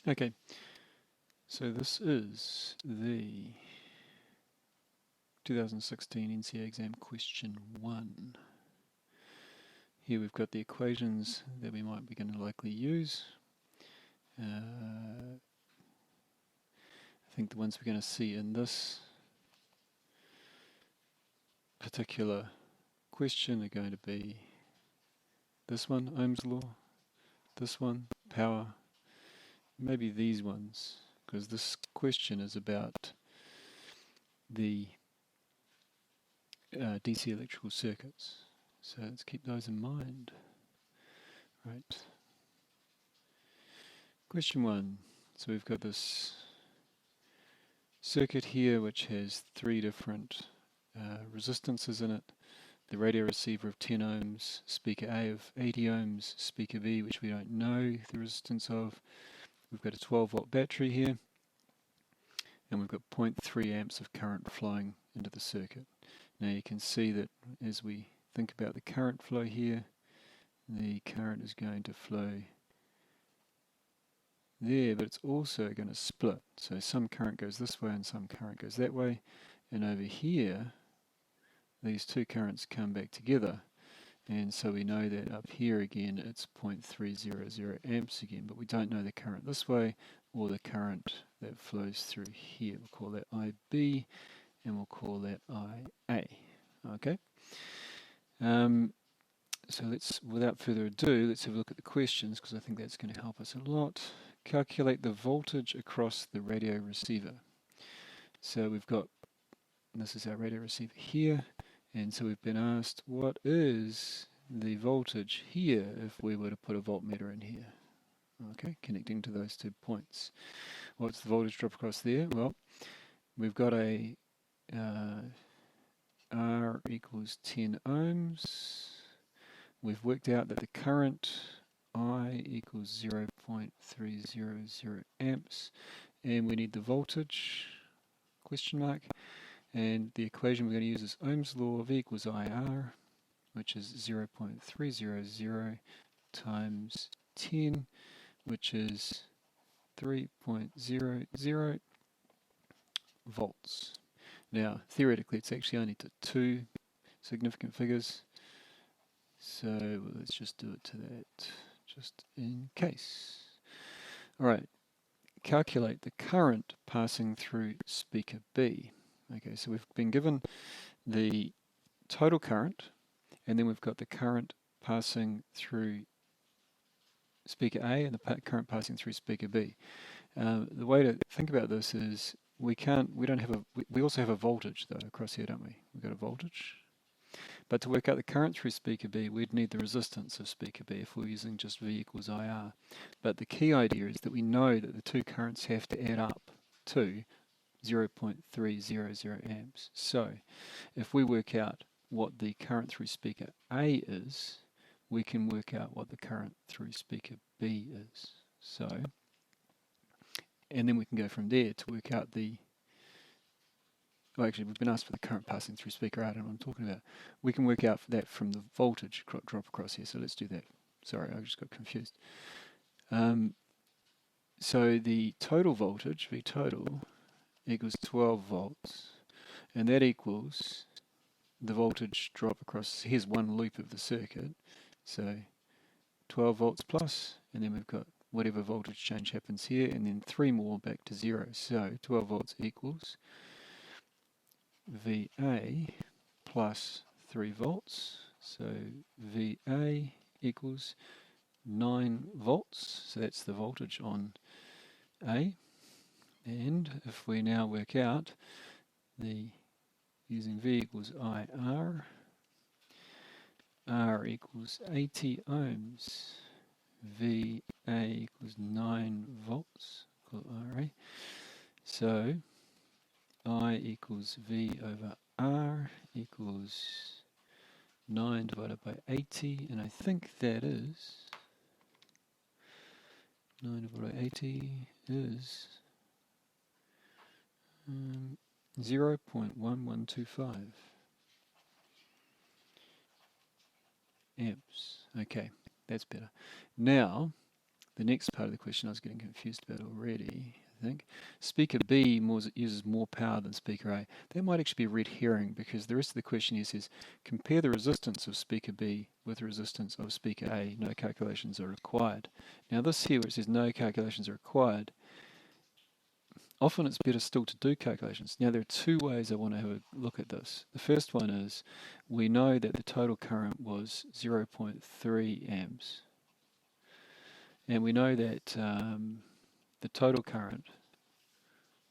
Okay, so this is the 2016 NCEA exam question 1. Here we've got the equations that we might be going to likely use. I think the ones we're going to see in this particular question are going to be this one, Ohm's law, this one, power, maybe these ones, because this question is about the DC electrical circuits. So let's keep those in mind. Right. Question 1. So we've got this circuit here which has 3 different resistances in it. The radio receiver of 10 ohms, speaker A of 80 ohms, speaker B, which we don't know the resistance of. We've got a 12 volt battery here, and we've got 0.3 amps of current flowing into the circuit. Now you can see that as we think about the current flow here, the current is going to flow there, but it's also going to split. So some current goes this way and some current goes that way. And over here, these two currents come back together. And so we know that up here again, it's 0.300 amps again, but we don't know the current this way or the current that flows through here. We'll call that IB and we'll call that IA. Okay. So let's, without further ado, let's have a look at the questions because I think that's going to help us a lot. Calculate the voltage across the radio receiver. So we've got, this is our radio receiver here, and so we've been asked what is the voltage here if we were to put a voltmeter in here. Okay, connecting to those 2 points. What's the voltage drop across there? Well, we've got a R equals 10 ohms. We've worked out that the current I equals 0.300 amps, and we need the voltage, question mark, and the equation we're going to use is Ohm's law, V equals IR, which is 0.300 times 10, which is 3.00 volts. Now, theoretically, it's actually only to 2 significant figures, so let's just do it to that, just in case. Alright, calculate the current passing through speaker B. Okay, so we've been given the total current, and then we've got the current passing through speaker A and the current passing through speaker B. The way to think about this is we also have a voltage though across here, don't we? We've got a voltage. But to work out the current through speaker B, we'd need the resistance of speaker B if we're using just V equals IR. But the key idea is that we know that the two currents have to add up to 0.300 amps. So if we work out what the current through speaker A is, we can work out what the current through speaker B is. So, and then we can go from there to work out the, well actually we've been asked for the current passing through speaker A, I don't know what I'm talking about. We can work out that from the voltage drop across here, so let's do that. Sorry, I just got confused. So the total voltage, V total, equals 12 volts, and that equals the voltage drop across, here's one loop of the circuit, so 12 volts plus, and then we've got whatever voltage change happens here, and then 3 more back to 0, so 12 volts equals VA plus 3 volts, so VA equals 9 volts, so that's the voltage on A. And if we now work out the, using V equals IR, R equals 80 ohms, VA equals 9 volts, call RA. So I equals V over R equals 9 divided by 80, and I think that is 9 divided by 80 is 0.1125 amps. Okay, that's better. Now, the next part of the question I was getting confused about already, I think. Speaker B uses more power than speaker A. That might actually be a red herring, because the rest of the question here says, compare the resistance of speaker B with the resistance of speaker A. No calculations are required. Now this here, where it says no calculations are required, often it's better still to do calculations. Now there are two ways I want to have a look at this. The first one is, we know that the total current was 0.3 amps. And we know that the total current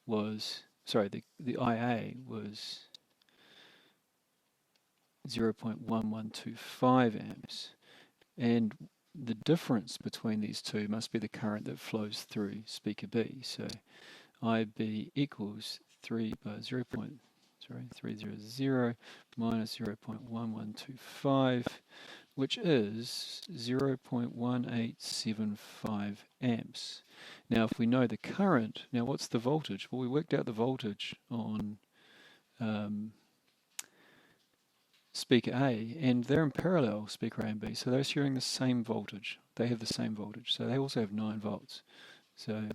was, the IA was 0.1125 amps. And the difference between these two must be the current that flows through speaker B. So IB equals 300 minus 0.1125, which is 0.1875 amps. Now if we know the current, now what's the voltage? Well, we worked out the voltage on speaker A, and they're in parallel, speaker A and B, so they're sharing the same voltage. They have the same voltage, so they also have 9 volts. So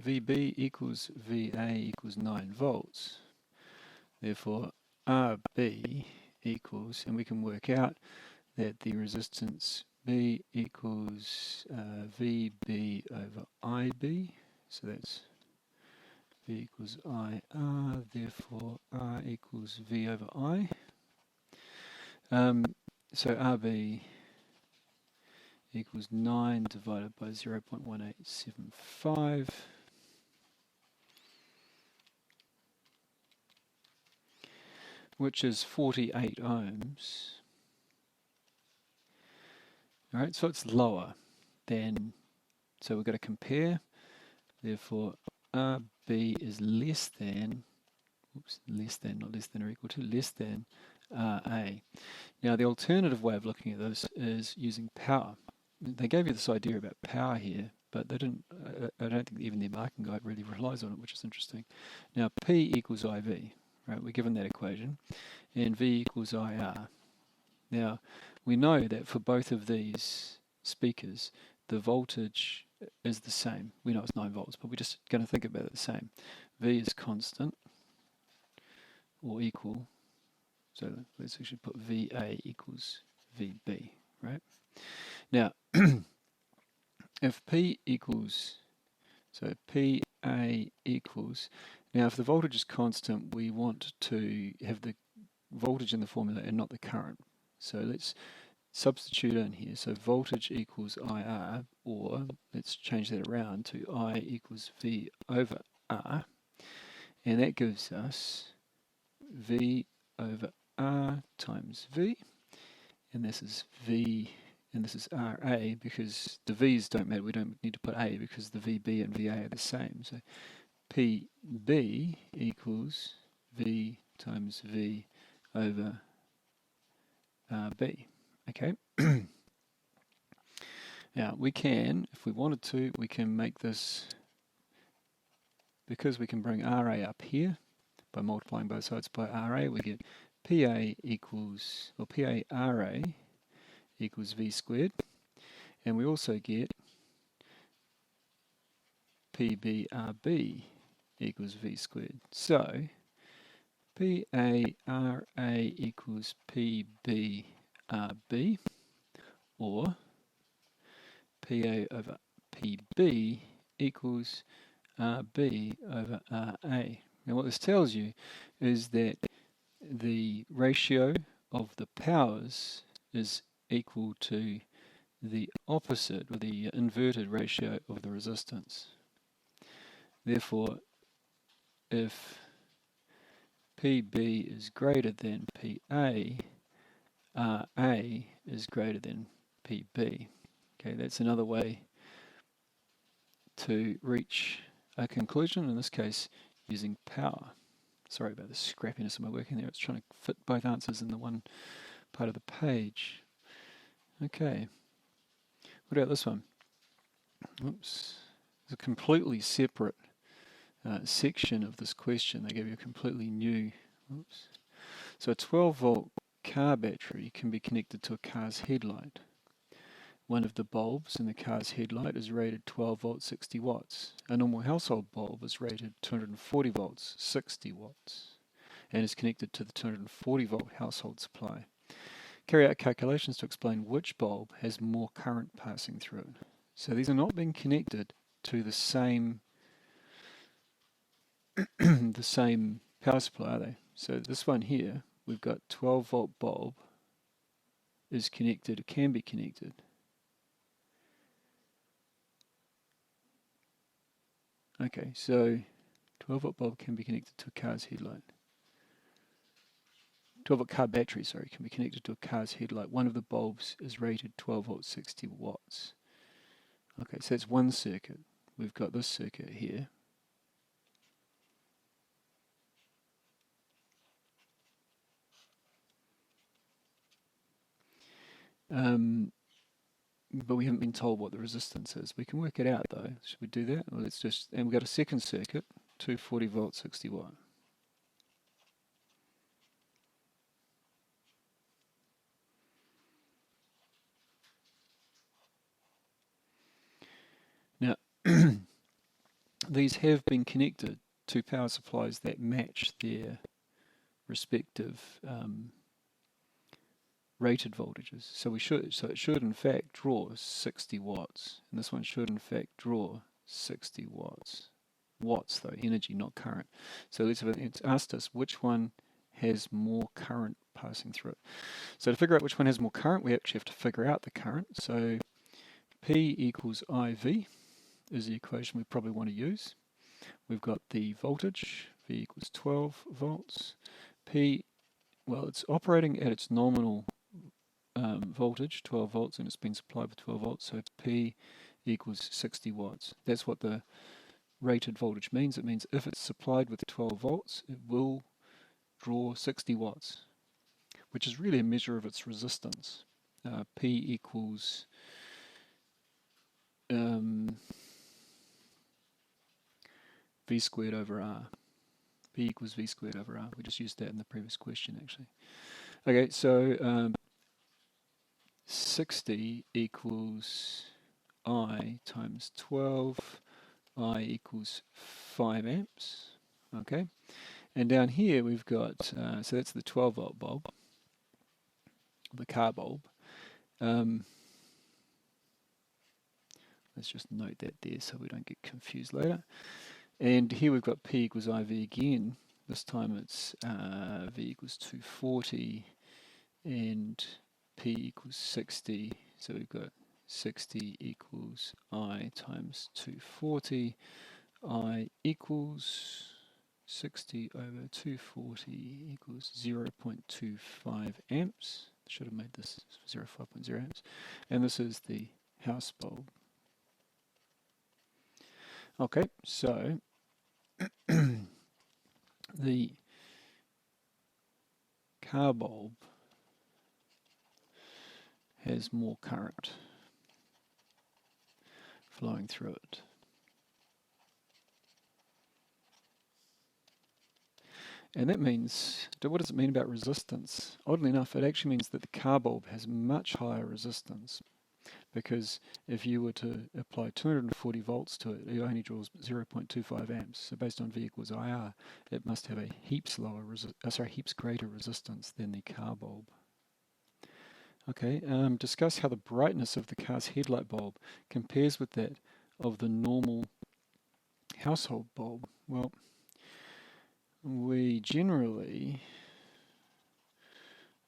VB equals VA equals 9 volts. Therefore RB equals, and we can work out that the resistance B equals VB over IB, so that's V equals IR, therefore R equals V over I. So RB equals 9 divided by 0.1875. Which is 48 ohms. Alright, so it's lower than, so we've got to compare, therefore RB is less than, not less than or equal to, less than RA. Now the alternative way of looking at this is using power. They gave you this idea about power here, but they didn't, I don't think even their marking guide really relies on it, which is interesting. Now P equals IV. Right, we're given that equation, and V equals IR. Now, we know that for both of these speakers, the voltage is the same. We know it's 9 volts, but we're just going to think about it the same. V is constant, or equal, so let's actually put VA equals VB, right? Now, if P equals, so PA equals, now if the voltage is constant, we want to have the voltage in the formula and not the current. So let's substitute in here. So voltage equals IR, or let's change that around to I equals V over R. And that gives us V over R times V. And this is V, and this is RA, because the V's don't matter. We don't need to put A because the VB and VA are the same. So PB equals V times V over RB. Okay. Now we can, if we wanted to, we can make this, because we can bring RA up here by multiplying both sides by RA, we get PA equals, or PA-RA equals V squared, and we also get PB-RB equals V squared. So PA-RA equals PB-RB, or PA over PB equals RB over RA. Now what this tells you is that the ratio of the powers is equal to the opposite, or the inverted ratio of the resistance. Therefore, if PB is greater than PA, RA is greater than PB. Okay, that's another way to reach a conclusion, in this case using power. Sorry about the scrappiness of my work in there, it's trying to fit both answers in the one part of the page. Okay, what about this one? Oops, it's a completely separate section of this question. They give you a completely new, oops. So a 12 volt car battery can be connected to a car's headlight. one of the bulbs in the car's headlight is rated 12 volts, 60 watts. A normal household bulb is rated 240 volts, 60 watts, and is connected to the 240 volt household supply. Carry out calculations to explain which bulb has more current passing through it. So these are not being connected to the same the same power supply, are they? So this one here, we've got 12 volt bulb is connected, it can be connected. Okay, so 12 volt bulb can be connected to a car's headlight. 12 volt car battery, sorry, can be connected to a car's headlight. One of the bulbs is rated 12 volts, 60 watts. Okay, so that's one circuit. We've got this circuit here. But we haven't been told what the resistance is. We can work it out though. Should we do that? Well, let's just, and we've got a second circuit, 240 volt, 60 watt. Now, these have been connected to power supplies that match their respective rated voltages. So it should in fact draw 60 watts, and this one should in fact draw 60 watts. Watts though, energy, not current. So it's asked us which one has more current passing through it. So to figure out which one has more current, we actually have to figure out the current. So P equals IV is the equation we probably want to use. We've got the voltage, V equals 12 volts. P, well, it's operating at its nominal voltage, 12 volts, and it's been supplied with 12 volts, so P equals 60 watts. That's what the rated voltage means. It means if it's supplied with 12 volts, it will draw 60 watts, which is really a measure of its resistance. P equals V squared over R. P equals V squared over R. We just used that in the previous question, actually. Okay, so 60 equals I times 12. I equals 5 amps. Okay, and down here we've got, so that's the 12 volt bulb, the car bulb. Let's just note that there so we don't get confused later. And here we've got P equals IV again. This time it's V equals 240 and P equals 60. So we've got 60 equals I times 240. I equals 60 over 240 equals 0.25 amps. Should have made this 0.5 amps. And this is the house bulb. Okay, so the car bulb has more current flowing through it. And that means, what does it mean about resistance? Oddly enough, it actually means that the car bulb has much higher resistance, because if you were to apply 240 volts to it, it only draws 0.25 amps. So based on V equals IR, it must have a heaps greater resistance than the car bulb. Okay, discuss how the brightness of the car's headlight bulb compares with that of the normal household bulb. Well, we generally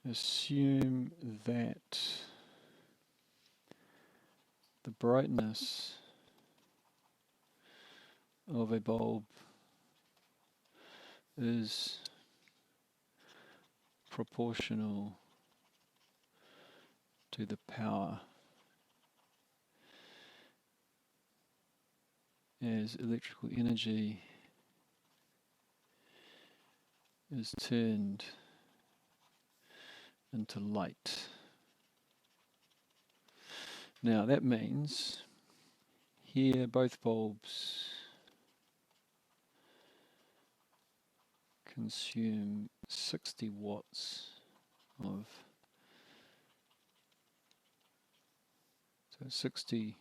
assume that the brightness of a bulb is proportional to the power as electrical energy is turned into light. Now that means here both bulbs consume 60 watts of, So 60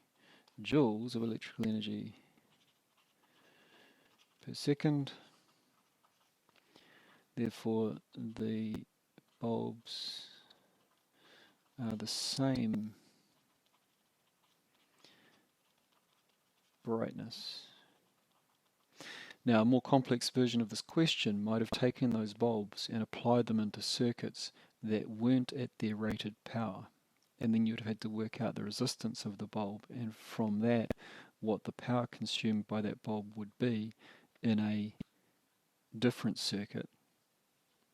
joules of electrical energy per second. Therefore, the bulbs are the same brightness. Now, a more complex version of this question might have taken those bulbs and applied them into circuits that weren't at their rated power. And then you'd have had to work out the resistance of the bulb, and from that, what the power consumed by that bulb would be in a different circuit,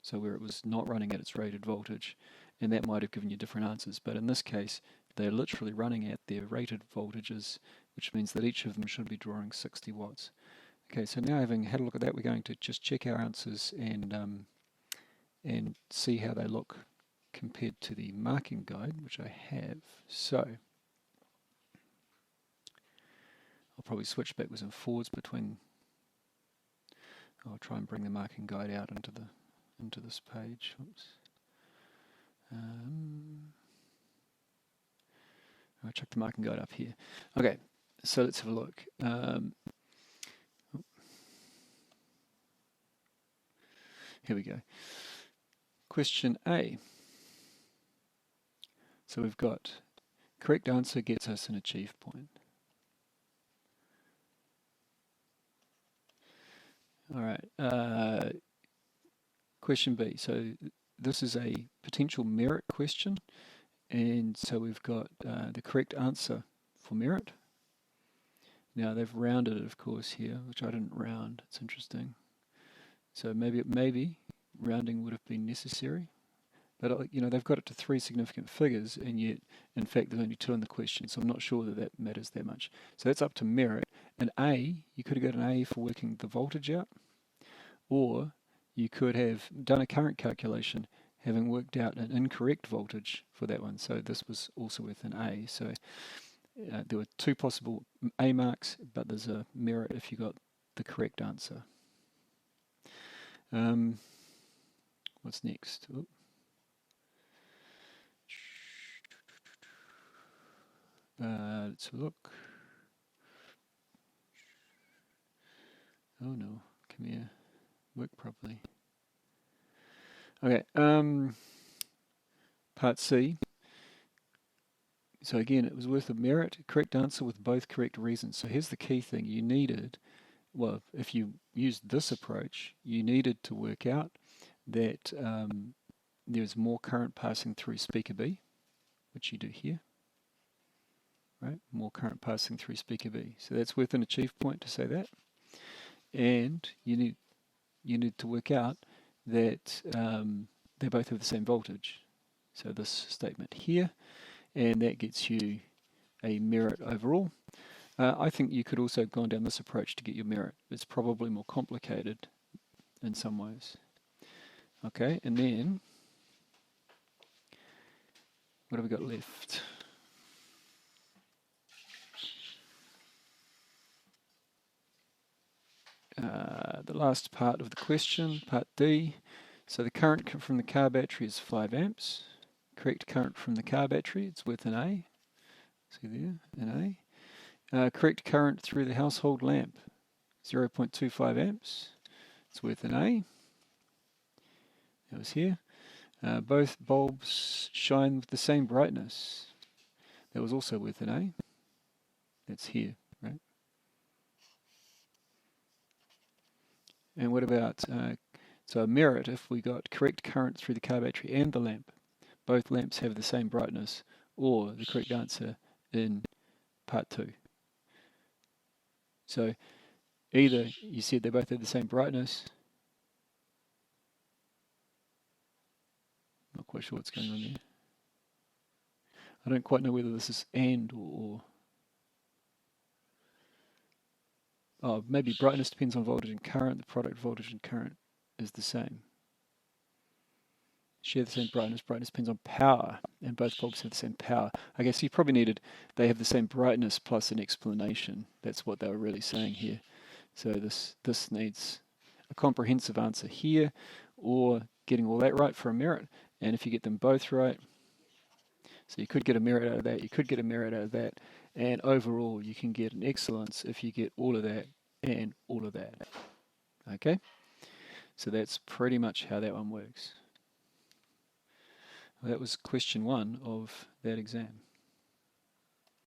so where it was not running at its rated voltage, and that might have given you different answers. But in this case, they're literally running at their rated voltages, which means that each of them should be drawing 60 watts. Okay, so now having had a look at that, we're going to just check our answers and see how they look compared to the marking guide, which I have. So I'll probably switch backwards and forwards between. I'll try and bring the marking guide out into this page. Oops. I'll chuck the marking guide up here. Okay, so let's have a look. Here we go. Question A. So we've got correct answer gets us an achieve point. All right. Question B. So this is a potential merit question, and so we've got the correct answer for merit. Now they've rounded it, of course, here, which I didn't round. It's interesting. So maybe rounding would have been necessary, but they've got it to 3 significant figures, and yet in fact there's only 2 in the question, so I'm not sure that matters that much. So that's up to merit. An A, you could have got an A for working the voltage out, or you could have done a current calculation having worked out an incorrect voltage for that one. So this was also worth an A. So there were 2 possible A marks, but there's a merit if you got the correct answer. What's next? Oop. Let's have a look. Oh no, come here. Work properly. Okay, part C. So again, it was worth a merit, correct answer with both correct reasons. So here's the key thing. You needed, well, if you used this approach, you needed to work out that there's more current passing through speaker B, which you do here, right? More current passing through speaker B. So that's worth an achieve point to say that. And you need to work out that they both have the same voltage. So this statement here, and that gets you a merit overall. I think you could also have gone down this approach to get your merit. It's probably more complicated in some ways. Okay, and then what have we got left? The last part of the question, part D. So the current from the car battery is 5 amps. Correct current from the car battery, it's worth an A. See there, an A. Correct current through the household lamp, 0.25 amps. It's worth an A. That was here. Both bulbs shine with the same brightness. That was also worth an A. That's here, right? And what about, so a merit if we got correct current through the car battery and the lamp. Both lamps have the same brightness, or the correct answer in part 2. So either you said they both have the same brightness. Not quite sure what's going on there. I don't quite know whether this is and or. Oh, maybe brightness depends on voltage and current. The product voltage and current is the same. Share the same brightness. Brightness depends on power, and both bulbs have the same power. I guess you probably needed, they have the same brightness plus an explanation. That's what they were really saying here. So this needs a comprehensive answer here, or getting all that right for a merit. And if you get them both right, So you could get a merit out of that, you could get a merit out of that, and overall you can get an excellence if you get all of that and all of that. Okay? So that's pretty much how that one works. Well, that was question 1 of that exam.